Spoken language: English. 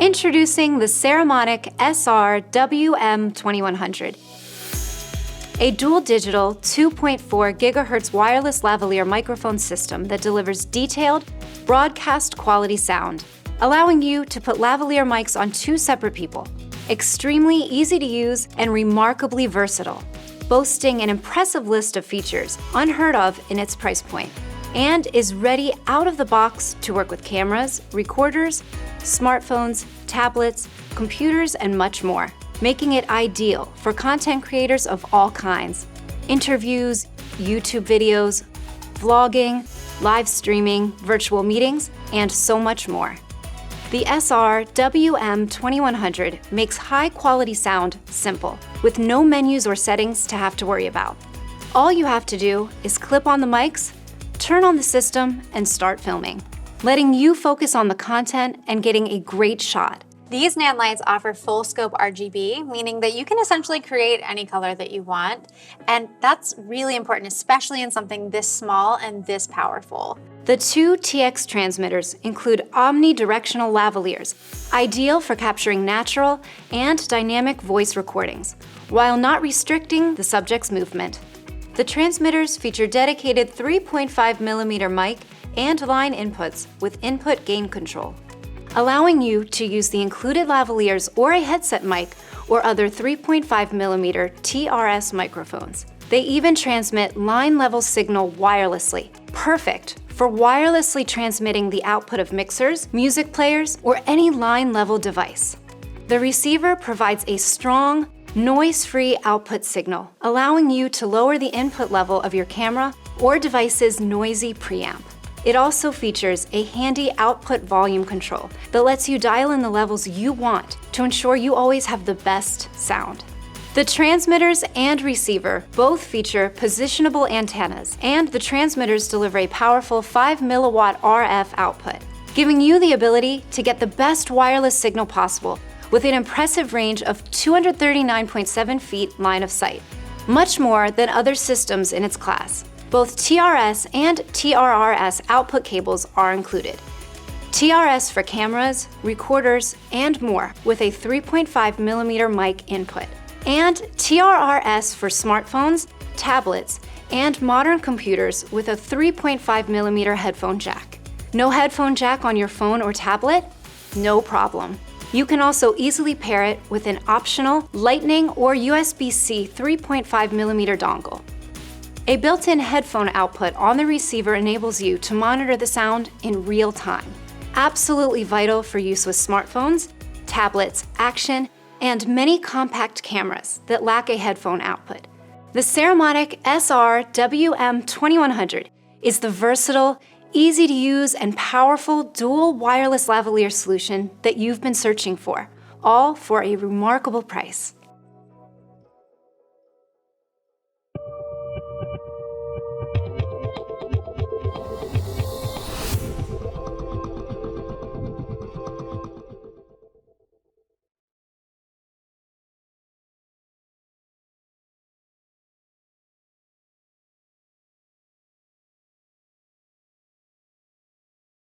Introducing the Saramonic SR-WM2100. A dual digital 2.4 GHz wireless lavalier microphone system that delivers detailed, broadcast quality sound, allowing you to put lavalier mics on two separate people. Extremely easy to use and remarkably versatile, boasting an impressive list of features unheard of in its price point, and is ready out of the box to work with cameras, recorders, smartphones, tablets, computers, and much more, making it ideal for content creators of all kinds. Interviews, YouTube videos, vlogging, live streaming, virtual meetings, and so much more. The SR-WM2100 makes high-quality sound simple, with no menus or settings to have to worry about. All you have to do is clip on the mics, turn on the system, and start filming, letting you focus on the content and getting a great shot. These NAND lights offer full scope RGB, meaning that you can essentially create any color that you want. And that's really important, especially in something this small and this powerful. The two TX transmitters include omnidirectional lavaliers, ideal for capturing natural and dynamic voice recordings, while not restricting the subject's movement. The transmitters feature dedicated 3.5mm mic and line inputs with input gain control, allowing you to use the included lavaliers or a headset mic or other 3.5mm TRS microphones. They even transmit line-level signal wirelessly, perfect for wirelessly transmitting the output of mixers, music players, or any line-level device. The receiver provides a strong, noise-free output signal, allowing you to lower the input level of your camera or device's noisy preamp. It also features a handy output volume control that lets you dial in the levels you want to ensure you always have the best sound. The transmitters and receiver both feature positionable antennas, and the transmitters deliver a powerful 5 mW RF output, giving you the ability to get the best wireless signal possible with an impressive range of 239.7 feet line of sight, much more than other systems in its class. Both TRS and TRRS output cables are included. TRS for cameras, recorders, and more with a 3.5mm mic input, and TRRS for smartphones, tablets, and modern computers with a 3.5mm headphone jack. No headphone jack on your phone or tablet? No problem. You can also easily pair it with an optional Lightning or USB-C 3.5mm dongle. A built-in headphone output on the receiver enables you to monitor the sound in real time. Absolutely vital for use with smartphones, tablets, action, and many compact cameras that lack a headphone output. The Saramonic SR-WM2100 is the versatile, easy to use, and powerful dual wireless lavalier solution that you've been searching for, all for a remarkable price.